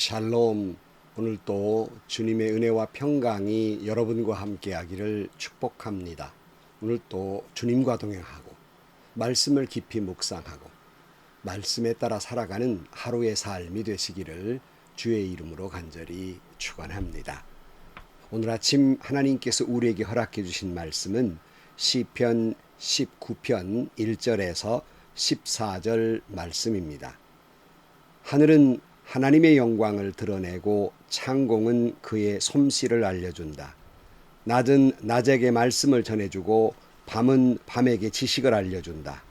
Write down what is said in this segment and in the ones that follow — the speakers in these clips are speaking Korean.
샬롬. 오늘도 주님의 은혜와 평강이 여러분과 함께하기를 축복합니다. 오늘도 주님과 동행하고 말씀을 깊이 묵상하고 말씀에 따라 살아가는 하루의 삶이 되시기를 주의 이름으로 간절히 축원합니다. 오늘 아침 하나님께서 우리에게 허락해 주신 말씀은 시편 19편 1절에서 14절 말씀입니다. 하늘은 하나님의 영광을 드러내고 창공은 그의 솜씨를 알려준다. 낮은 낮에게 말씀을 전해주고 밤은 밤에게 지식을 알려준다.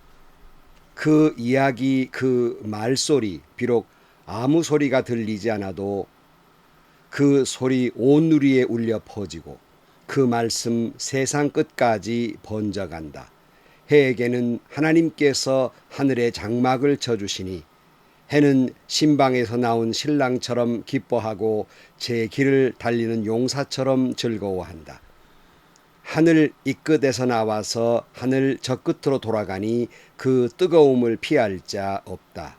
그 이야기, 그 말소리, 비록 아무 소리가 들리지 않아도 그 소리 온 누리에 울려 퍼지고 그 말씀 세상 끝까지 번져간다. 해에게는 하나님께서 하늘의 장막을 쳐주시니 해는 신방에서 나온 신랑처럼 기뻐하고 제 길을 달리는 용사처럼 즐거워한다. 하늘 이 끝에서 나와서 하늘 저 끝으로 돌아가니 그 뜨거움을 피할 자 없다.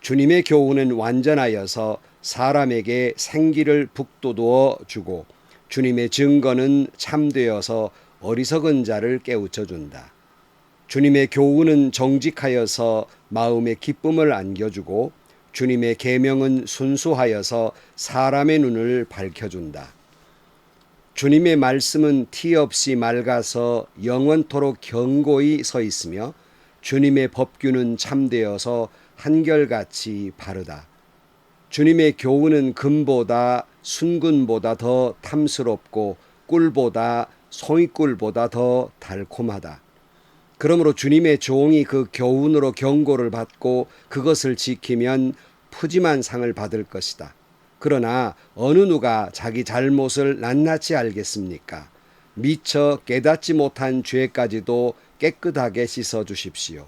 주님의 교훈은 완전하여서 사람에게 생기를 북돋워 주고 주님의 증거는 참되어서 어리석은 자를 깨우쳐 준다. 주님의 교훈은 정직하여서 마음에 기쁨을 안겨주고 주님의 계명은 순수하여서 사람의 눈을 밝혀준다. 주님의 말씀은 티 없이 맑아서 영원토록 견고히 서 있으며 주님의 법규는 참되어서 한결같이 바르다. 주님의 교훈은 금보다 순금보다 더 탐스럽고 꿀보다 송이꿀보다 더 달콤하다. 그러므로 주님의 종이 그 교훈으로 경고를 받고 그것을 지키면 푸짐한 상을 받을 것이다. 그러나 어느 누가 자기 잘못을 낱낱이 알겠습니까? 미처 깨닫지 못한 죄까지도 깨끗하게 씻어 주십시오.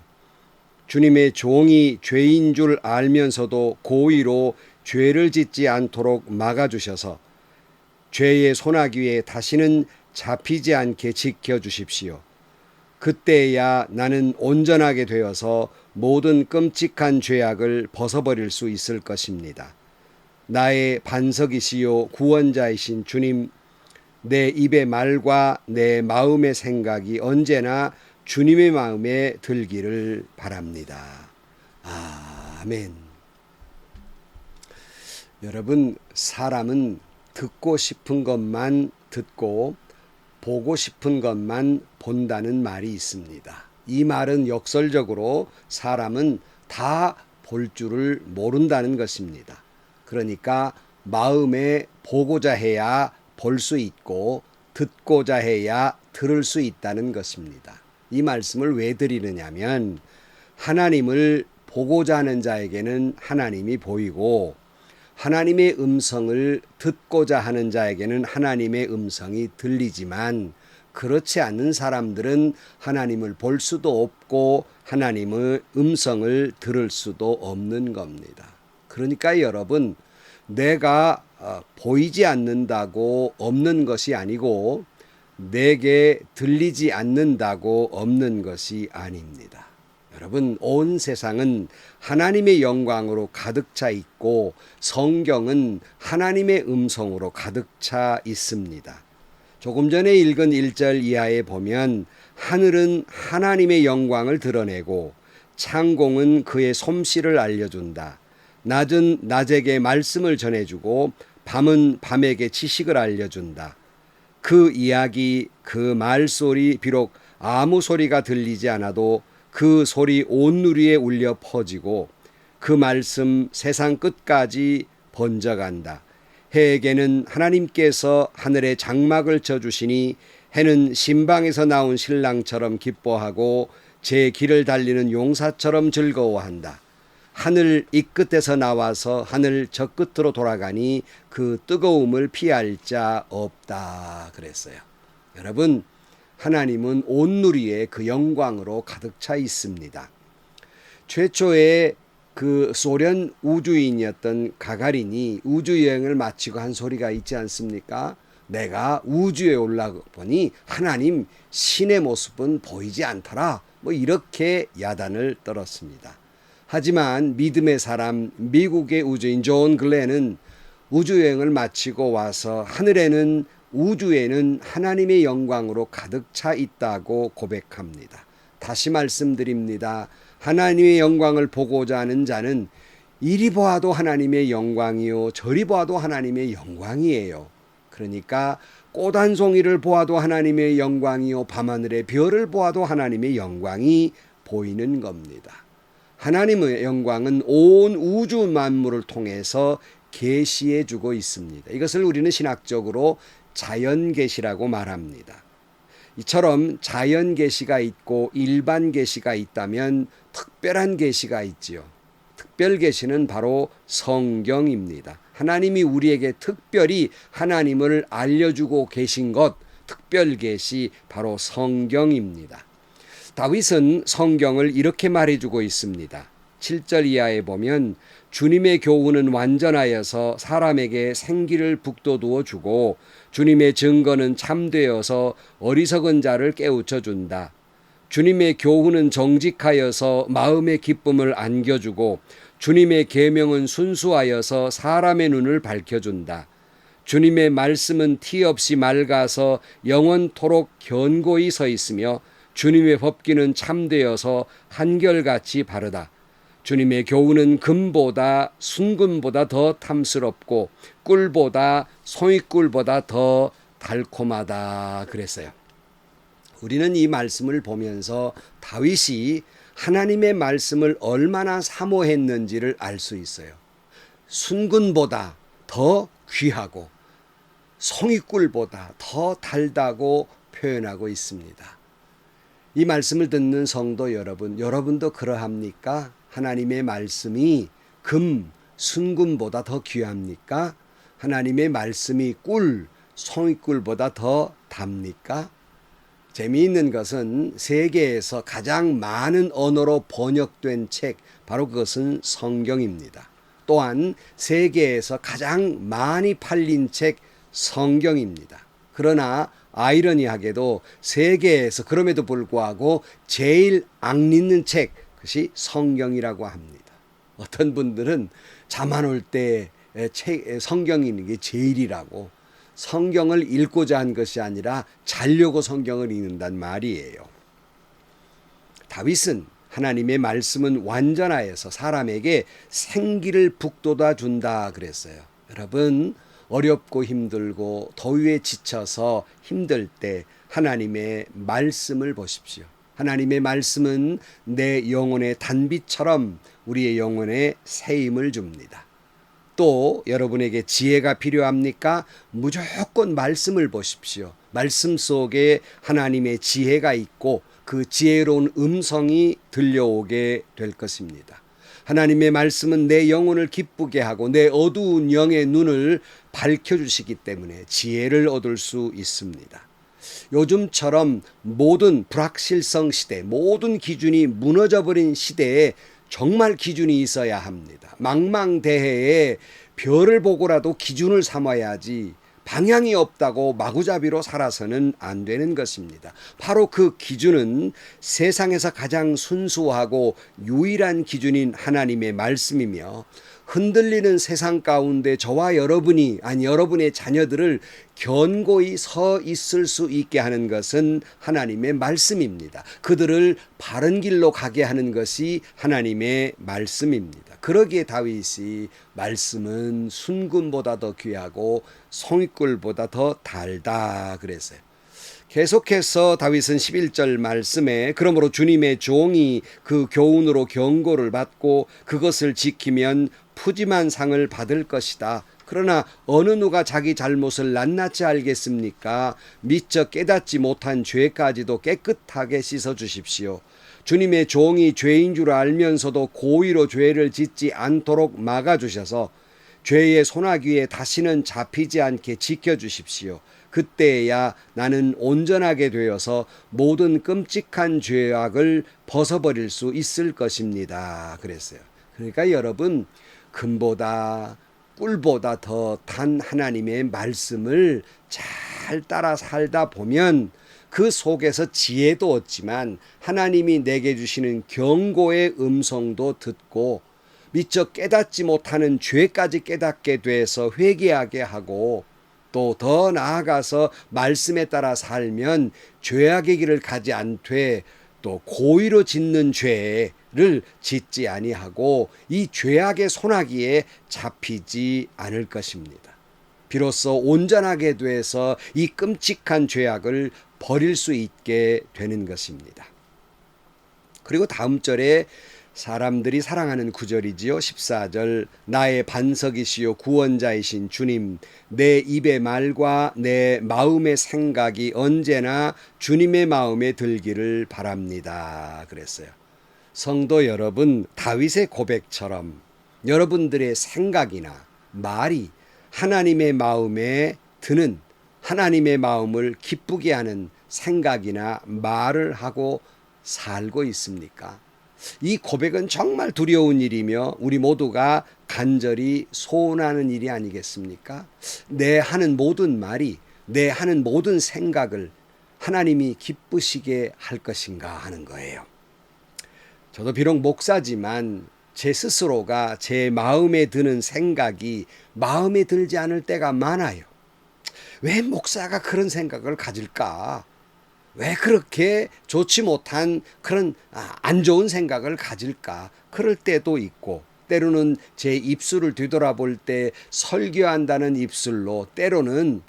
주님의 종이 죄인 줄 알면서도 고의로 죄를 짓지 않도록 막아주셔서 죄의 소나기에 다시는 잡히지 않게 지켜주십시오. 그때야 나는 온전하게 되어서 모든 끔찍한 죄악을 벗어버릴 수 있을 것입니다. 나의 반석이시요 구원자이신 주님, 내 입의 말과 내 마음의 생각이 언제나 주님의 마음에 들기를 바랍니다. 아멘. 여러분, 사람은 듣고 싶은 것만 듣고 보고 싶은 것만 본다는 말이 있습니다. 이 말은 역설적으로 사람은 다 볼 줄을 모른다는 것입니다. 그러니까 마음에 보고자 해야 볼 수 있고 듣고자 해야 들을 수 있다는 것입니다. 이 말씀을 왜 드리느냐면 하나님을 보고자 하는 자에게는 하나님이 보이고 하나님의 음성을 듣고자 하는 자에게는 하나님의 음성이 들리지만 그렇지 않는 사람들은 하나님을 볼 수도 없고 하나님의 음성을 들을 수도 없는 겁니다. 그러니까 여러분, 내가 보이지 않는다고 없는 것이 아니고 내게 들리지 않는다고 없는 것이 아닙니다. 여러분, 온 세상은 하나님의 영광으로 가득 차 있고 성경은 하나님의 음성으로 가득 차 있습니다. 조금 전에 읽은 1절 이하에 보면 하늘은 하나님의 영광을 드러내고 창공은 그의 솜씨를 알려준다. 낮은 낮에게 말씀을 전해주고 밤은 밤에게 지식을 알려준다. 그 이야기, 그 말소리, 비록 아무 소리가 들리지 않아도 그 소리 온 누리에 울려 퍼지고 그 말씀 세상 끝까지 번져간다. 해에게는 하나님께서 하늘의 장막을 쳐주시니 해는 신방에서 나온 신랑처럼 기뻐하고 제 길을 달리는 용사처럼 즐거워한다. 하늘 이 끝에서 나와서 하늘 저 끝으로 돌아가니 그 뜨거움을 피할 자 없다 그랬어요. 여러분, 하나님은 온 누리에 그 영광으로 가득 차 있습니다. 최초의 그 소련 우주인이었던 가가린이 우주여행을 마치고 한 소리가 있지 않습니까? 내가 우주에 올라보니 하나님 신의 모습은 보이지 않더라. 뭐 이렇게 야단을 떨었습니다. 하지만 믿음의 사람 미국의 우주인 존 글렌은 우주여행을 마치고 와서 하늘에는 우주에는 하나님의 영광으로 가득 차 있다고 고백합니다. 다시 말씀드립니다. 하나님의 영광을 보고자 하는 자는 이리 보아도 하나님의 영광이요 저리 보아도 하나님의 영광이에요. 그러니까 꽃 한 송이를 보아도 하나님의 영광이요 밤하늘의 별을 보아도 하나님의 영광이 보이는 겁니다. 하나님의 영광은 온 우주 만물을 통해서 계시해 주고 있습니다. 이것을 우리는 신학적으로 자연 계시라고 말합니다. 이처럼 자연 계시가 있고 일반 계시가 있다면 특별한 계시가 있지요. 특별 계시는 바로 성경입니다. 하나님이 우리에게 특별히 하나님을 알려주고 계신 것, 특별 계시 바로 성경입니다. 다윗은 성경을 이렇게 말해주고 있습니다. 7절 이하에 보면 주님의 교훈은 완전하여서 사람에게 생기를 북돋우어 주고 주님의 증거는 참되어서 어리석은 자를 깨우쳐 준다. 주님의 교훈은 정직하여서 마음의 기쁨을 안겨주고 주님의 계명은 순수하여서 사람의 눈을 밝혀준다. 주님의 말씀은 티 없이 맑아서 영원토록 견고히 서 있으며 주님의 법기는 참되어서 한결같이 바르다. 주님의 교훈은 금보다 순금보다 더 탐스럽고 꿀보다 송이꿀보다 더 달콤하다 그랬어요. 우리는 이 말씀을 보면서 다윗이 하나님의 말씀을 얼마나 사모했는지를 알 수 있어요. 순금보다 더 귀하고 송이꿀보다 더 달다고 표현하고 있습니다. 이 말씀을 듣는 성도 여러분, 여러분도 그러합니까? 하나님의 말씀이 순금보다 더 귀합니까? 하나님의 말씀이 송이꿀보다 더 답니까? 재미있는 것은 세계에서 가장 많은 언어로 번역된 책, 바로 그것은 성경입니다. 또한 세계에서 가장 많이 팔린 책, 성경입니다. 그러나 아이러니하게도 세계에서 그럼에도 불구하고 제일 안 읽는 책, 그것이 성경이라고 합니다. 어떤 분들은 잠 안 올 때 성경이 있는 게 제일이라고, 성경을 읽고자 한 것이 아니라 자려고 성경을 읽는단 말이에요. 다윗은 하나님의 말씀은 완전하여서 사람에게 생기를 북돋아 준다 그랬어요. 여러분, 어렵고 힘들고 더위에 지쳐서 힘들 때 하나님의 말씀을 보십시오. 하나님의 말씀은 내 영혼의 단비처럼 우리의 영혼에 새 힘을 줍니다. 또 여러분에게 지혜가 필요합니까? 무조건 말씀을 보십시오. 말씀 속에 하나님의 지혜가 있고 그 지혜로운 음성이 들려오게 될 것입니다. 하나님의 말씀은 내 영혼을 기쁘게 하고 내 어두운 영의 눈을 밝혀주시기 때문에 지혜를 얻을 수 있습니다. 요즘처럼 모든 불확실성 시대, 모든 기준이 무너져버린 시대에 정말 기준이 있어야 합니다. 망망대해에 별을 보고라도 기준을 삼아야지 방향이 없다고 마구잡이로 살아서는 안 되는 것입니다. 바로 그 기준은 세상에서 가장 순수하고 유일한 기준인 하나님의 말씀이며 흔들리는 세상 가운데 저와 여러분이 여러분의 자녀들을 견고히 서 있을 수 있게 하는 것은 하나님의 말씀입니다. 그들을 바른 길로 가게 하는 것이 하나님의 말씀입니다. 그러기에 다윗이 말씀은 순금보다 더 귀하고 송이꿀보다 더 달다 그랬어요. 계속해서 다윗은 11절 말씀에 그러므로 주님의 종이 그 교훈으로 경고를 받고 그것을 지키면 푸짐한 상을 받을 것이다. 그러나 어느 누가 자기 잘못을 낱낱이 알겠습니까? 미처 깨닫지 못한 죄까지도 깨끗하게 씻어주십시오. 주님의 종이 죄인 줄 알면서도 고의로 죄를 짓지 않도록 막아주셔서 죄의 소나기에 다시는 잡히지 않게 지켜주십시오. 그때야 나는 온전하게 되어서 모든 끔찍한 죄악을 벗어버릴 수 있을 것입니다. 그랬어요. 그러니까 여러분, 금보다 꿀보다 더 단 하나님의 말씀을 잘 따라 살다 보면 그 속에서 지혜도 얻지만 하나님이 내게 주시는 경고의 음성도 듣고 미처 깨닫지 못하는 죄까지 깨닫게 돼서 회개하게 하고 또 더 나아가서 말씀에 따라 살면 죄악의 길을 가지 않되 또 고의로 짓는 죄를 짓지 아니하고 이 죄악의 소나기에 잡히지 않을 것입니다. 비로소 온전하게 돼서 이 끔찍한 죄악을 버릴 수 있게 되는 것입니다. 그리고 다음 절에 사람들이 사랑하는 구절이지요. 14절 나의 반석이시요 구원자이신 주님, 내 입의 말과 내 마음의 생각이 언제나 주님의 마음에 들기를 바랍니다. 그랬어요. 성도 여러분, 다윗의 고백처럼 여러분들의 생각이나 말이 하나님의 마음에 드는, 하나님의 마음을 기쁘게 하는 생각이나 말을 하고 살고 있습니까? 이 고백은 정말 두려운 일이며 우리 모두가 간절히 소원하는 일이 아니겠습니까? 내 하는 모든 말이, 내 하는 모든 생각을 하나님이 기쁘시게 할 것인가 하는 거예요. 저도 비록 목사지만 제 스스로가 제 마음에 드는 생각이 마음에 들지 않을 때가 많아요. 왜 목사가 그런 생각을 가질까? 왜 그렇게 좋지 못한 그런 안 좋은 생각을 가질까? 그럴 때도 있고 때로는 제 입술을 뒤돌아볼 때 설교한다는 입술로 때로는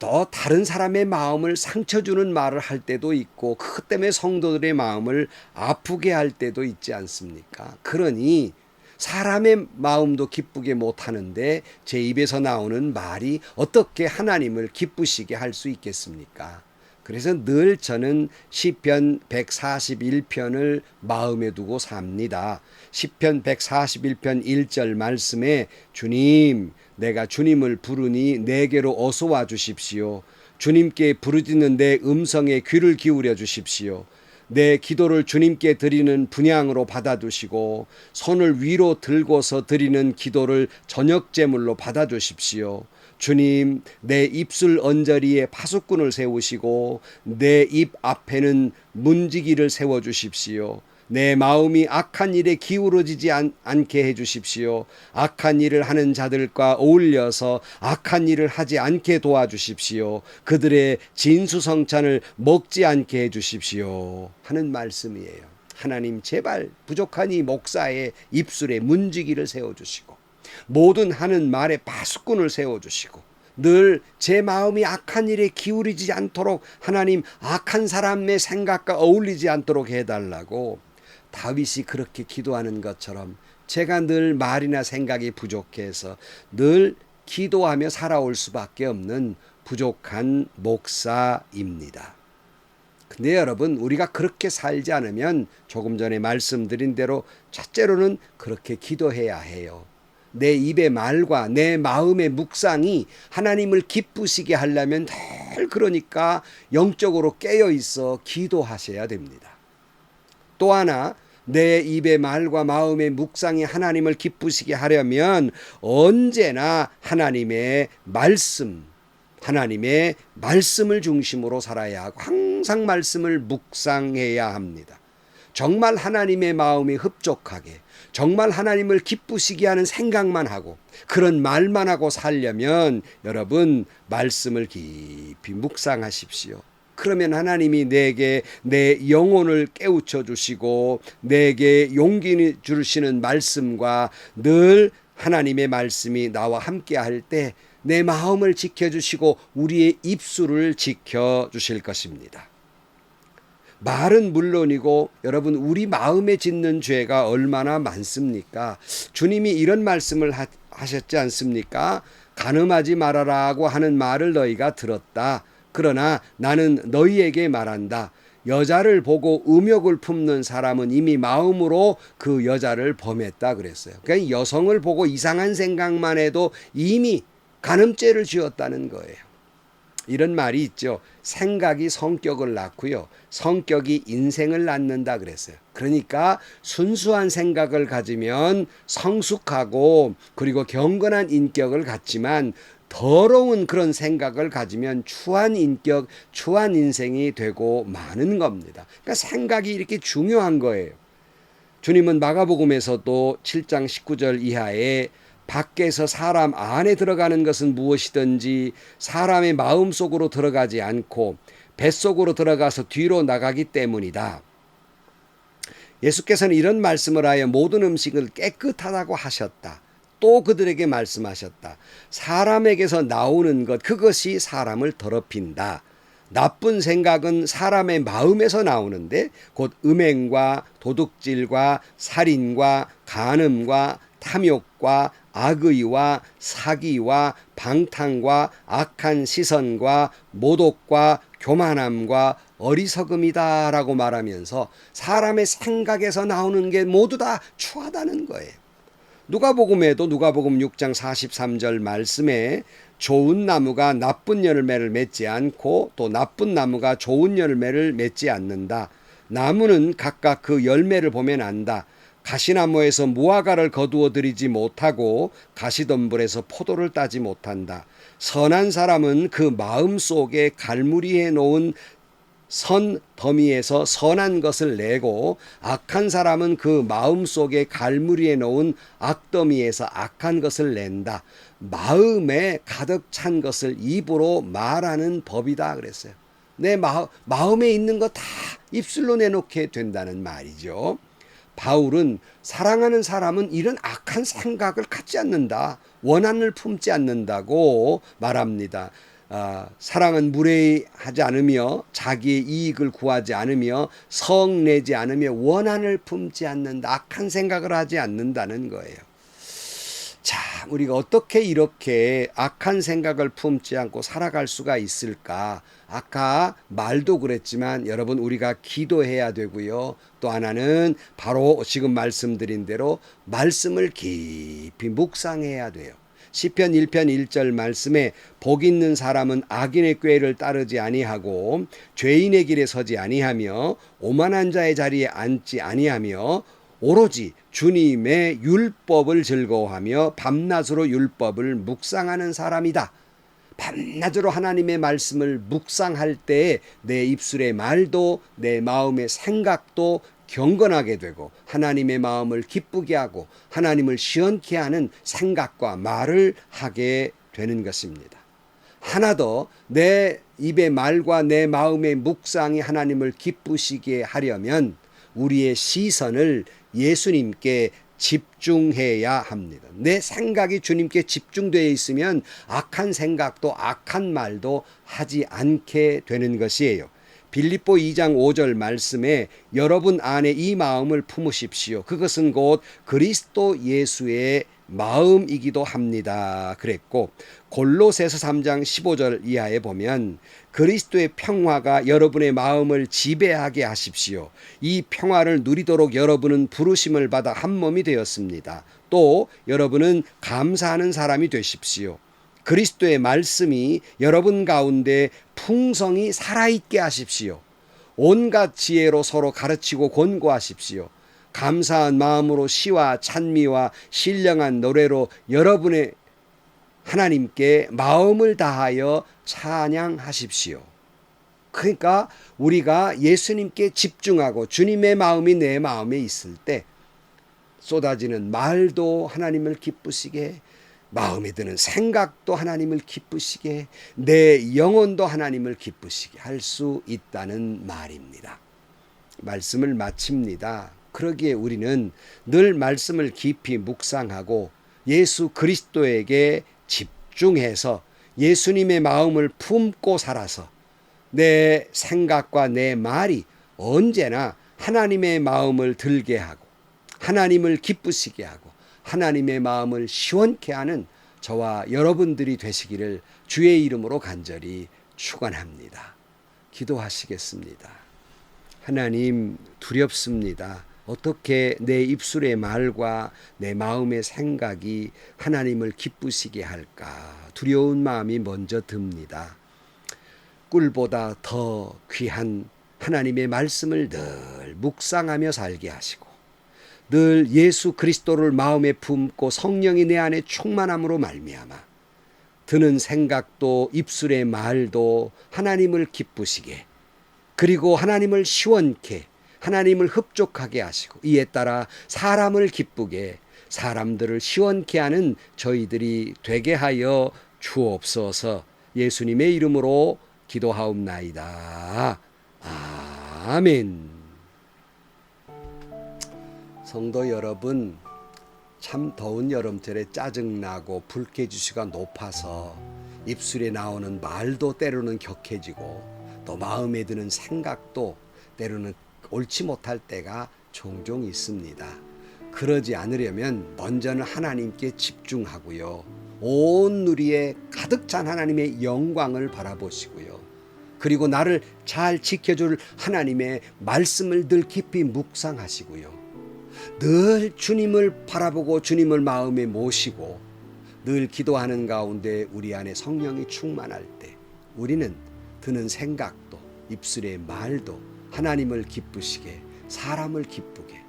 또 다른 사람의 마음을 상처 주는 말을 할 때도 있고 그것 때문에 성도들의 마음을 아프게 할 때도 있지 않습니까? 그러니 사람의 마음도 기쁘게 못하는데 제 입에서 나오는 말이 어떻게 하나님을 기쁘시게 할 수 있겠습니까? 그래서 늘 저는 시편 141편을 마음에 두고 삽니다. 시편 141편 1절 말씀에 주님, 내가 주님을 부르니 내게로 어서 와 주십시오. 주님께 부르짖는 내 음성에 귀를 기울여 주십시오. 내 기도를 주님께 드리는 분향으로 받아주시고 손을 위로 들고서 드리는 기도를 저녁 제물로 받아주십시오. 주님, 내 입술 언저리에 파수꾼을 세우시고 내 입 앞에는 문지기를 세워주십시오. 내 마음이 악한 일에 기울어지지 않게 해주십시오. 악한 일을 하는 자들과 어울려서 악한 일을 하지 않게 도와주십시오. 그들의 진수성찬을 먹지 않게 해주십시오. 하는 말씀이에요. 하나님 제발 부족한 이 목사의 입술에 문지기를 세워주시고 모든 하는 말에 파수꾼을 세워주시고 늘 제 마음이 악한 일에 기울이지 않도록 하나님 악한 사람의 생각과 어울리지 않도록 해달라고 다윗이 그렇게 기도하는 것처럼 제가 늘 말이나 생각이 부족해서 늘 기도하며 살아올 수밖에 없는 부족한 목사입니다. 근데 여러분, 우리가 그렇게 살지 않으면 조금 전에 말씀드린 대로 첫째로는 그렇게 기도해야 해요. 내 입의 말과 내 마음의 묵상이 하나님을 기쁘시게 하려면 늘 그러니까 영적으로 깨어 있어 기도하셔야 됩니다. 또 하나, 내 입의 말과 마음의 묵상이 하나님을 기쁘시게 하려면 언제나 하나님의 말씀을 중심으로 살아야 하고 항상 말씀을 묵상해야 합니다. 정말 하나님의 마음이 흡족하게 정말 하나님을 기쁘시게 하는 생각만 하고 그런 말만 하고 살려면 여러분 말씀을 깊이 묵상하십시오. 그러면 하나님이 내게 내 영혼을 깨우쳐 주시고 내게 용기 주시는 말씀과 늘 하나님의 말씀이 나와 함께 할 때 내 마음을 지켜주시고 우리의 입술을 지켜주실 것입니다. 말은 물론이고 여러분 우리 마음에 짓는 죄가 얼마나 많습니까? 주님이 이런 말씀을 하셨지 않습니까? 간음하지 말아라고 하는 말을 너희가 들었다. 그러나 나는 너희에게 말한다. 여자를 보고 음욕을 품는 사람은 이미 마음으로 그 여자를 범했다 그랬어요. 그러니까 여성을 보고 이상한 생각만 해도 이미 간음죄를 지었다는 거예요. 이런 말이 있죠. 생각이 성격을 낳고요. 성격이 인생을 낳는다 그랬어요. 그러니까 순수한 생각을 가지면 성숙하고 그리고 경건한 인격을 갖지만 더러운 그런 생각을 가지면 추한 인격, 추한 인생이 되고 마는 겁니다. 그러니까 생각이 이렇게 중요한 거예요. 주님은 마가복음에서도 7장 19절 이하에 밖에서 사람 안에 들어가는 것은 무엇이든지 사람의 마음속으로 들어가지 않고 뱃속으로 들어가서 뒤로 나가기 때문이다. 예수께서는 이런 말씀을 하여 모든 음식을 깨끗하다고 하셨다. 또 그들에게 말씀하셨다. 사람에게서 나오는 것, 그것이 사람을 더럽힌다. 나쁜 생각은 사람의 마음에서 나오는데 곧 음행과 도둑질과 살인과 간음과 탐욕과 악의와 사기와 방탕과 악한 시선과 모독과 교만함과 어리석음이다 라고 말하면서 사람의 생각에서 나오는 게 모두 다 추하다는 거예요. 누가복음에도 누가복음 6장 43절 말씀에 좋은 나무가 나쁜 열매를 맺지 않고 또 나쁜 나무가 좋은 열매를 맺지 않는다. 나무는 각각 그 열매를 보면 안다. 가시나무에서 무화과를 거두어 들이지 못하고 가시덤불에서 포도를 따지 못한다. 선한 사람은 그 마음속에 갈무리해 놓은 선 더미에서 선한 것을 내고 악한 사람은 그 마음속에 갈무리해 놓은 악더미에서 악한 것을 낸다. 마음에 가득 찬 것을 입으로 말하는 법이다 그랬어요. 내 마음에 있는 거 다 입술로 내놓게 된다는 말이죠. 바울은 사랑하는 사람은 이런 악한 생각을 갖지 않는다. 원한을 품지 않는다고 말합니다. 사랑은 무례하지 않으며 자기의 이익을 구하지 않으며 성내지 않으며 원한을 품지 않는다. 악한 생각을 하지 않는다는 거예요. 자, 우리가 어떻게 이렇게 악한 생각을 품지 않고 살아갈 수가 있을까? 아까 말도 그랬지만 여러분 우리가 기도해야 되고요. 또 하나는 바로 지금 말씀드린 대로 말씀을 깊이 묵상해야 돼요. 시편 1편 1절 말씀에 복 있는 사람은 악인의 꾀를 따르지 아니하고 죄인의 길에 서지 아니하며 오만한 자의 자리에 앉지 아니하며 오로지 주님의 율법을 즐거워하며 밤낮으로 율법을 묵상하는 사람이다. 밤낮으로 하나님의 말씀을 묵상할 때 내 입술의 말도 내 마음의 생각도 경건하게 되고 하나님의 마음을 기쁘게 하고 하나님을 시원케 하는 생각과 말을 하게 되는 것입니다. 하나 더 내 입의 말과 내 마음의 묵상이 하나님을 기쁘시게 하려면 우리의 시선을 예수님께 집중해야 합니다. 내 생각이 주님께 집중되어 있으면 악한 생각도 악한 말도 하지 않게 되는 것이에요. 빌립보 2장 5절 말씀에 여러분 안에 이 마음을 품으십시오. 그것은 곧 그리스도 예수의 마음이기도 합니다. 그랬고 골로새서 3장 15절 이하에 보면 그리스도의 평화가 여러분의 마음을 지배하게 하십시오. 이 평화를 누리도록 여러분은 부르심을 받아 한 몸이 되었습니다. 또 여러분은 감사하는 사람이 되십시오. 그리스도의 말씀이 여러분 가운데 풍성히 살아있게 하십시오. 온갖 지혜로 서로 가르치고 권고하십시오. 감사한 마음으로 시와 찬미와 신령한 노래로 여러분의 하나님께 마음을 다하여 찬양하십시오. 그러니까 우리가 예수님께 집중하고 주님의 마음이 내 마음에 있을 때 쏟아지는 말도 하나님을 기쁘시게, 마음에 드는 생각도 하나님을 기쁘시게, 내 영혼도 하나님을 기쁘시게 할 수 있다는 말입니다. 말씀을 마칩니다. 그러기에 우리는 늘 말씀을 깊이 묵상하고 예수 그리스도에게 집중해서 예수님의 마음을 품고 살아서 내 생각과 내 말이 언제나 하나님의 마음을 들게 하고 하나님을 기쁘시게 하고 하나님의 마음을 시원케 하는 저와 여러분들이 되시기를 주의 이름으로 간절히 축원합니다. 기도하시겠습니다. 하나님, 두렵습니다. 어떻게 내 입술의 말과 내 마음의 생각이 하나님을 기쁘시게 할까? 두려운 마음이 먼저 듭니다. 꿀보다 더 귀한 하나님의 말씀을 늘 묵상하며 살게 하시고 늘 예수 그리스도를 마음에 품고 성령이 내 안에 충만함으로 말미암아 드는 생각도 입술의 말도 하나님을 기쁘시게, 그리고 하나님을 시원케, 하나님을 흡족하게 하시고, 이에 따라 사람을 기쁘게, 사람들을 시원케 하는 저희들이 되게 하여 주옵소서. 예수님의 이름으로 기도하옵나이다. 아멘. 성도 여러분, 참 더운 여름철에 짜증나고 불쾌지수가 높아서 입술에 나오는 말도 때로는 격해지고, 또 마음에 드는 생각도 때로는 옳지 못할 때가 종종 있습니다. 그러지 않으려면 먼저는 하나님께 집중하고요, 온 누리에 가득 찬 하나님의 영광을 바라보시고요, 그리고 나를 잘 지켜줄 하나님의 말씀을 늘 깊이 묵상하시고요, 늘 주님을 바라보고 주님을 마음에 모시고 늘 기도하는 가운데 우리 안에 성령이 충만할 때, 우리는 드는 생각도 입술의 말도 하나님을 기쁘시게, 사람을 기쁘게,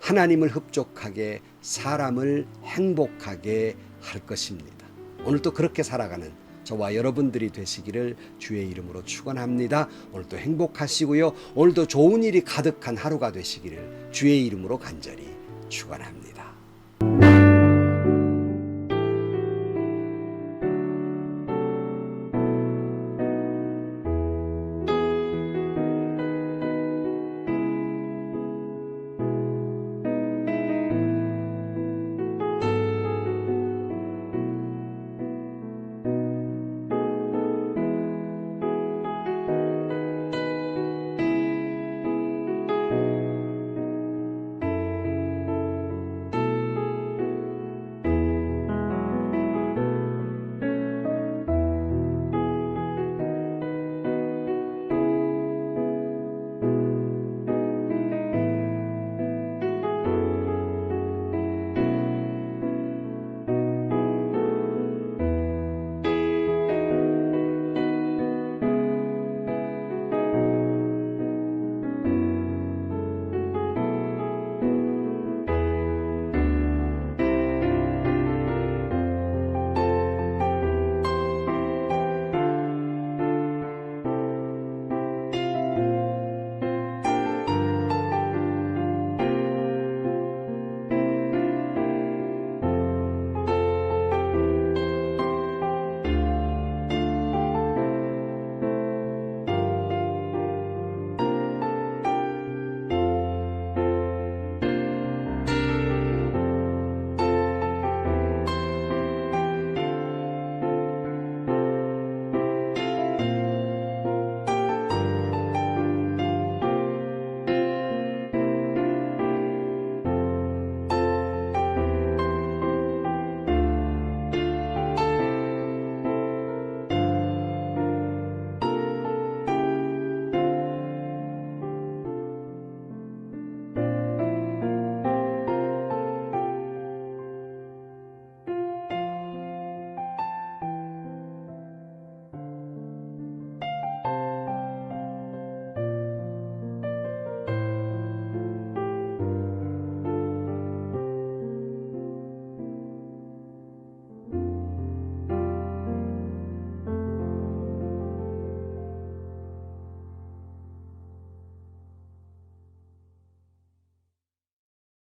하나님을 흡족하게, 사람을 행복하게 할 것입니다. 오늘도 그렇게 살아가는 저와 여러분들이 되시기를 주의 이름으로 축원합니다. 오늘도 행복하시고요, 오늘도 좋은 일이 가득한 하루가 되시기를 주의 이름으로 간절히 축원합니다.